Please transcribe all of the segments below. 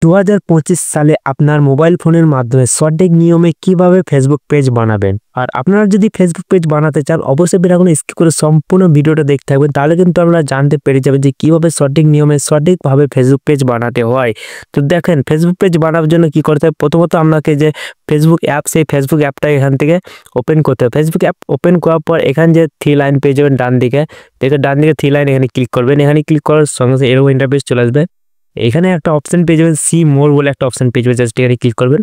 2025 সালে আপনার মোবাইল ফোনের মাধ্যমে সঠিক নিয়মে কিভাবে ফেসবুক পেজ বানাবেন। আর আপনারা যদি ফেসবুক পেজ বানাতে চান অবশ্যই ভিডিওগুলো স্কিপ করে সম্পূর্ণ ভিডিওটা দেখতে থাকবেন, তাহলে কিন্তু আপনারা জানতে পেরে যাবেন যে কিভাবে সঠিক নিয়মে সঠিকভাবে ফেসবুক পেজ বানাতে হয়। তো দেখেন, ফেসবুক পেজ বানানোর জন্য কি করতে হবে, প্রথমত আপনাকে যে ফেসবুক অ্যাপ, সেই ফেসবুক অ্যাপটা এখান থেকে ওপেন করতে হবে। ফেসবুক অ্যাপ ওপেন করার পর এখানে যে থ্রি লাইন পেয়ে যাবেন ডান দিকে, দেখে ডান দিকে থ্রি লাইন, এখানে ক্লিক করবেন। এখানে ক্লিক করার সঙ্গে সঙ্গে এরকম ইন্টারফেস চলে আসবে। এখানে একটা অপশন পেয়ে যাবেন, সি মোর বলে একটা অপশন পেয়ে যাবেন, জাস্ট এখানে ক্লিক করবেন।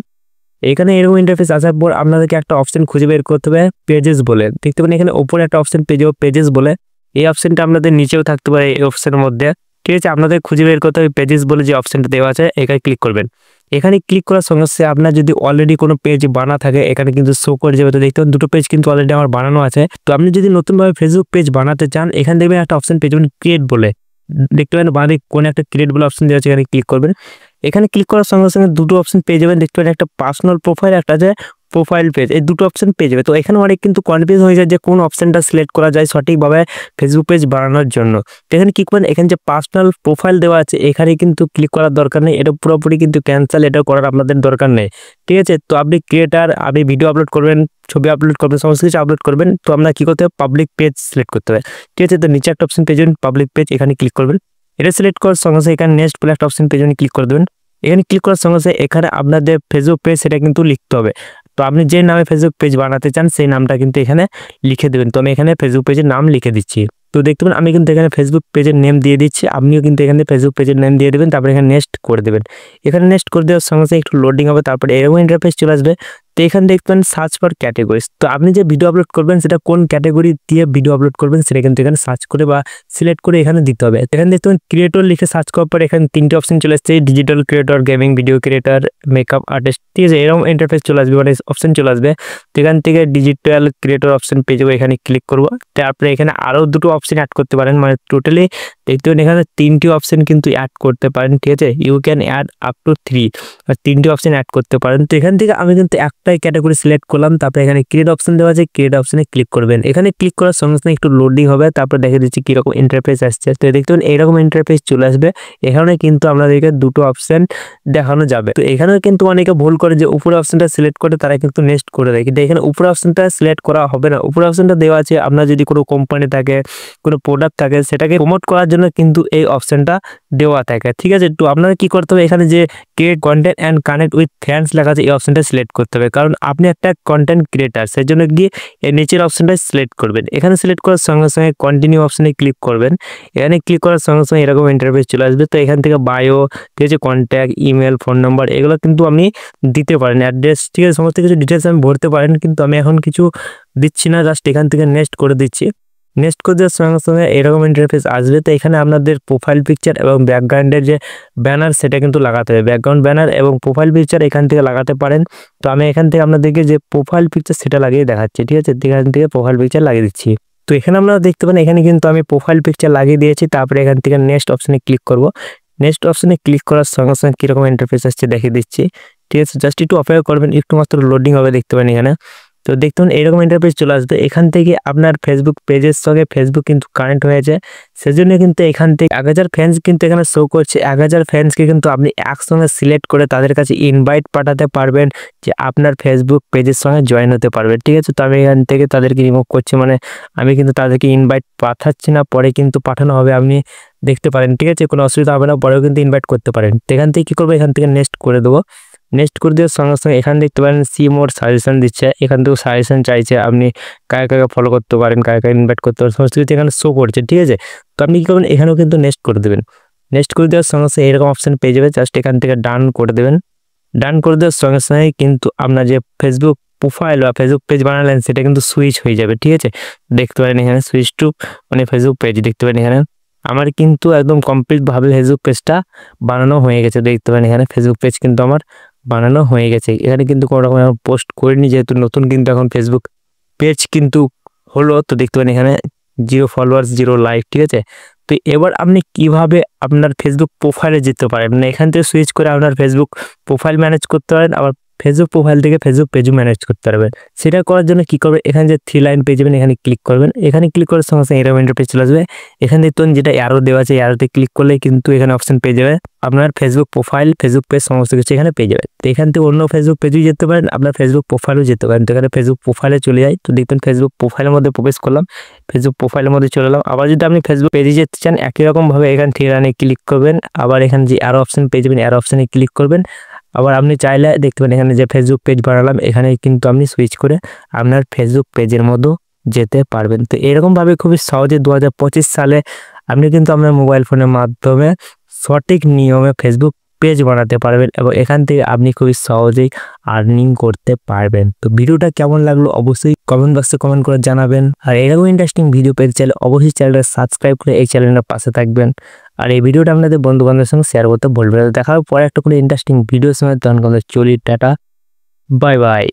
এখানে এরকম ইন্টারফেস আসার পর আপনাদেরকে একটা অপশন খুঁজে বের করতে হবে পেজেস বলে, দেখতে পাবেন এখানে উপরে একটা অপশন পেয়ে যাবো পেজেস বলে। এই অপশনটা আপনাদের নিচেও থাকতে পারে এই অপশনের মধ্যে, ঠিক আছে। আপনাদের খুঁজে বের করতে হবে পেজেস বলে যে অপশনটা দেওয়া আছে, এখানে ক্লিক করবেন। এখানে ক্লিক করার সঙ্গে সঙ্গে আপনার যদি অলরেডি কোনো পেজ বানা থাকে এখানে কিন্তু শো করে যাবে। তো দেখতে পাবেন দুটো পেজ কিন্তু অলরেডি আমার বানানো আছে। তো আপনি যদি নতুনভাবে ফেসবুক পেজ বানাতে চান এখানে দেখবেন একটা অপশন পেয়ে যাবেন ক্রিয়েট বলে, দেখতে পাবেন বাঁ দিকে কোন একটা ক্রিয়েট বলে অপশন দেওয়া আছে, এখানে ক্লিক করবেন। এখানে ক্লিক করার সঙ্গে সঙ্গে দুটো অপশন পেয়ে যাবেন, দেখতে পাবেন একটা পার্সোনাল প্রোফাইল, একটা যে প্রোফাইল পেজ, এই দুটো অপশন পেয়ে যাবে। তো এখানে অনেক কিন্তু কনফিউজ হয়ে যায় যে কোন অপশনটা সিলেক্ট করা যায় সঠিকভাবে ফেসবুক পেজ বানানোর জন্য। তো এখানে কি করবেন, এখানে যে পার্সোনাল প্রোফাইল দেওয়া আছে এখানে কিন্তু ক্লিক করার দরকার নেই, এটা পুরোপুরি কিন্তু ক্যান্সেল, এটা করার আপনাদের দরকার নেই, ঠিক আছে। তো আপনি ক্রিয়েটার, আপনি ভিডিও আপলোড করবেন, ছবি আপলোড করবেন, সমস্ত কিছু আপলোড করবেন, তো আপনার কি করতে হবে, পাবলিক পেজ সিলেক্ট করতে হবে, ঠিক আছে। তো নিচে একটা অপশন পেয়ে যাবেন পাবলিক পেজ, এখানে ক্লিক করবেন। এটা সিলেক্ট করার সঙ্গে সঙ্গে এখানে নেক্সট বলে একটা অপশন পেয়ে যাবেন, ক্লিক করে দেবেন। এখানে ক্লিক করার সঙ্গে সঙ্গে এখানে আপনাদের ফেসবুক পেজ সেটা কিন্তু লিখতে হবে। তো আপনি যে নামে ফেসবুক পেজ বানাতে চান সেই নামটা কিন্তু এখানে লিখে দেবেন। তো আমি এখানে ফেসবুক পেজের নাম লিখে দিচ্ছি। তো দেখতে পাবেন আমি কিন্তু এখানে ফেসবুক পেজের নেম দিয়ে দিচ্ছি, আপনিও কিন্তু এখানে ফেসবুক পেজের নেম দিয়ে দেবেন, তারপরে এখানে নেক্সট করে দেবেন। এখানে নেক্সট করে দেওয়ার সঙ্গে সঙ্গে একটু লোডিং হবে, তারপরে এরকম ইন্টারফেস চলে আসবে। তো এখানে দেখবেন সার্চ ফর ক্যাটেগরিজ, তো আপনি যে ভিডিও আপলোড করবেন সেটা কোন ক্যাটেগরি দিয়ে ভিডিও আপলোড করবেন সেটা কিন্তু এখানে সার্চ করে বা সিলেক্ট করে এখানে দিতে হবে। এখানে দেখতে পাবেন ক্রিয়েটর লিখে সার্চ করার পর এখানে তিনটে অপশন চলে আসছে, digital creator, gaming video creator, makeup artist, ঠিক আছে। এরকম ইন্টারফেস চলে আসবে, মানে অপশন চলে আসবে। তো এখান থেকে ডিজিটাল ক্রিয়েটর অপশন পেয়ে যাবো, এখানে ক্লিক করবো। তারপরে এখানে আরও দুটো অপশন অ্যাড করতে পারেন, মানে টোটালি দেখতে পাবেন এখানে তিনটি অপশন কিন্তু অ্যাড করতে পারেন, ঠিক আছে। You can add up to 3, আর তিনটি অপশন অ্যাড করতে পারেন। তো এখান থেকে আমি কিন্তু একটাই ক্যাটাগরি সিলেক্ট করলাম, তারপরে এখানে ক্রিয়েট অপশন দেওয়া আছে, ক্রিয়েট অপশনে ক্লিক করবেন। এখানে ক্লিক করার সঙ্গে সঙ্গে একটু লোডিং হবে, তারপর দেখে দিচ্ছি কিরকম ইন্টারফেস আসছে। তো দেখতে পাবেন এইরকম ইন্টারফেস চলে আসবে। এখানে কিন্তু আপনাদেরকে দুটো অপশন দেখানো যাবে। তো এখানেও কিন্তু অনেকে ভুল করে যে উপরে অপশনটা সিলেক্ট করে তারা কিন্তু নেক্সট করে দেয়, কিন্তু এখানে উপরে অপশনটা সিলেক্ট করা হবে না। উপরে অপশনটা দেওয়া আছে আপনার যদি কোনো কোম্পানি থাকে, কোনো প্রোডাক্ট থাকে, সেটাকে প্রমোট করার জন্য কিন্তু এই অপশনটা দেওয়া থাকে, ঠিক আছে। তো আপনারা কি করতে হবে, এখানে যে create content and connect with fans লেখা আছে এই অপশনটা সিলেক্ট করতে হবে, কারণ আপনি একটা কন্টেন্ট ক্রিয়েটার, সেই জন্য গিয়ে এই নিচের অপশনটা সিলেক্ট করবেন। এখানে সিলেক্ট করার সঙ্গে সঙ্গে কন্টিনিউ অপশনে ক্লিক করবেন। এখানে ক্লিক করার সঙ্গে সঙ্গে এরকম ইন্টারফেস চলে আসবে। তো এখান থেকে বায়ো, ঠিক আছে, কন্ট্যাক্ট, ইমেল, ফোন নাম্বার এগুলো কিন্তু আপনি দিতে পারেন, অ্যাড্রেস, ঠিক আছে, সমস্ত কিছু ডিটেলস আমি ভরতে পারেন, কিন্তু আমি এখন কিছু দিচ্ছি না, জাস্ট এখান থেকে নেক্সট করে দিচ্ছি। নেক্সট করে দেওয়ার সঙ্গে সঙ্গে এরকম ইন্টারফেস আসবে। তো এখানে আপনাদের প্রোফাইল পিকচার এবং ব্যাকগ্রাউন্ডের যে ব্যানার সেটা কিন্তু লাগাতে হবে, ব্যাকগ্রাউন্ড ব্যানার এবং প্রোফাইল পিকচার এখান থেকে লাগাতে পারেন। তো আমি এখান থেকে আপনাদেরকে যে প্রোফাইল পিকচার সেটা লাগিয়ে দেখাচ্ছি, ঠিক আছে। এখান থেকে প্রোফাইল পিকচার লাগিয়ে দিচ্ছি। তো এখানে আপনারা দেখতে পারেন এখানে কিন্তু আমি প্রোফাইল পিকচার লাগিয়ে দিয়েছি, তারপরে এখান থেকে নেক্সট অপশনে ক্লিক করব। নেক্সট অপশনে ক্লিক করার সঙ্গে সঙ্গে কীরকম ইন্টারফেস আসছে দেখিয়ে দিচ্ছি, ঠিক আছে। জাস্ট একটু অপেক্ষা করবেন, একটু মাত্র লোডিং হবে, দেখতে পারেন এখানে। তো দেখতে পাবেন এইরকম ইন্টারফেস চলে আসবে। এখান থেকে আপনার ফেসবুক পেজের সঙ্গে ফেসবুক কিন্তু কানেক্ট হয়েছে, সেজন্য কিন্তু এখান থেকে 1000 ফ্যান্স কিন্তু এখানে শো করছে। 1000 ফ্যান্সকে কিন্তু আপনি একসঙ্গে সিলেক্ট করে তাদের কাছে ইনভাইট পাঠাতে পারবেন যে আপনার ফেসবুক পেজের সঙ্গে জয়েন হতে পারবে, ঠিক আছে। তো আমি এখান থেকে তাদেরকে রিমুভ করছি, মানে আমি কিন্তু তাদেরকে ইনভাইট পাঠাচ্ছি না, পরে কিন্তু পাঠানো হবে, আপনি দেখতে পারেন, ঠিক আছে। কোনো অসুবিধা হবে না, পরেও কিন্তু ইনভাইট করতে পারেন। তো এখান থেকে কী করবো, এখান থেকে নেক্সট করে দেবো। নেক্সট করে দেওয়ার সঙ্গে সঙ্গে এখানে দেখতে পারেন সি মোর সাজেশন দিচ্ছে, এখান থেকেও সাজেশন চাইছে, আপনি কাকে ফলো করতে পারেন, কাকে ইনভাইট করতে পারেন, সমস্ত কিছু এখানে শো করছে, ঠিক আছে। তো আপনি কী করবেন, এখানেও কিন্তু নেক্সট করে দেবেন। নেক্সট করে দেওয়ার সঙ্গে সঙ্গে এরকম অপশান পেয়ে যাবে, জাস্ট এখান থেকে ডান করে দেবেন। ডান করে দেওয়ার সঙ্গে সঙ্গে কিন্তু আপনার যে ফেসবুক প্রোফাইল বা ফেসবুক পেজ বানালেন সেটা কিন্তু সুইচ হয়ে যাবে, ঠিক আছে। দেখতে পারেন এখানে সুইচ টু মানে ফেসবুক পেজ, দেখতে পারেন এখানে আমার কিন্তু একদম কমপ্লিটভাবে ফেসবুক পেজটা বানানো হয়ে গেছে। দেখতে পারেন এখানে ফেসবুক পেজ কিন্তু আমার বানানো হয়ে গেছে। এখানে কিন্তু কোনো রকম পোস্ট করিনি, যেহেতু নতুন কিন্তু এখন ফেসবুক পেজ কিন্তু হলো। তো দেখতে পারেন এখানে 0 ফলোয়ার্স 0 লাইক, ঠিক আছে। তো এবার আপনি কিভাবে আপনার ফেসবুক প্রোফাইলে যেতে পারেন, মানে এখান থেকে সুইচ করে আপনার ফেসবুক প্রোফাইল ম্যানেজ করতে পারেন, আবার ফেসবুক প্রোফাইল থেকে ফেসবুক পেজও ম্যানেজ করতে পারবেন। সেটা করার জন্য কি করবেন, এখানে যে 3 লাইন পেয়ে যাবেন, এখানে ক্লিক করবেন। এখানে ক্লিক করার সঙ্গে সঙ্গে এরকম ইন্টারফেস চলে আসবে। এখানে দেখুন যেটা অ্যারো দেওয়া আছে, অ্যারোতে ক্লিক করলে কিন্তু এখানে অপশন পেয়ে যাবে আপনার ফেসবুক প্রোফাইল, ফেসবুক পেজ সমস্ত কিছু এখানে পেয়ে যাবেন। তো এখান থেকে অন্য ফেসবুক পেজেও যেতে পারেন, আপনার ফেসবুক প্রোফাইলও যেতে পারেন। তো এখানে ফেসবুক প্রোফাইলে চলে যাই, তো দেখবেন ফেসবুক প্রোফাইলের মধ্যে প্রবেশ করলাম, ফেসবুক প্রোফাইলের মধ্যে চলে এলাম। আবার যদি আপনি ফেসবুক পেজে যেতে চান একই রকমভাবে এখানে 3 লাইনে ক্লিক করবেন, আবার এখানে যে অ্যারো অপশন পেয়ে যাবেন, অ্যারো অপশনে ক্লিক করবেন। আবার আপনি চাইলে দেখতে পারেন এখানে যে ফেসবুক পেজ বানালাম, এখানে কিন্তু আপনি সুইচ করে আপনার ফেসবুক পেজের মতো যেতে পারবেন। তো এরকমভাবে খুবই সহজে 2025 সালে আপনি কিন্তু আপনার মোবাইল ফোনের মাধ্যমে সঠিক নিয়মে ফেসবুক পেজ বানাতে পারবেন এবং এখান থেকে আপনি খুবই সহজেই আর্নিং করতে পারবেন। তো ভিডিওটা কেমন লাগলো অবশ্যই কমেন্ট বক্সে কমেন্ট করে জানাবেন। আর এরকম ইন্টারেস্টিং ভিডিও পেতে চাইলে অবশ্যই চ্যানেলটা সাবস্ক্রাইব করে এই চ্যানেলের পাশে থাকবেন। আর এই ভিডিওটা আপনাদের বন্ধু বান্ধবের সঙ্গে শেয়ার করতে বলবেন। দেখা হবে পরে একটা কোনো ইন্টারেস্টিং ভিডিওর সময়, তখন চলি, টাটা, বাই বাই।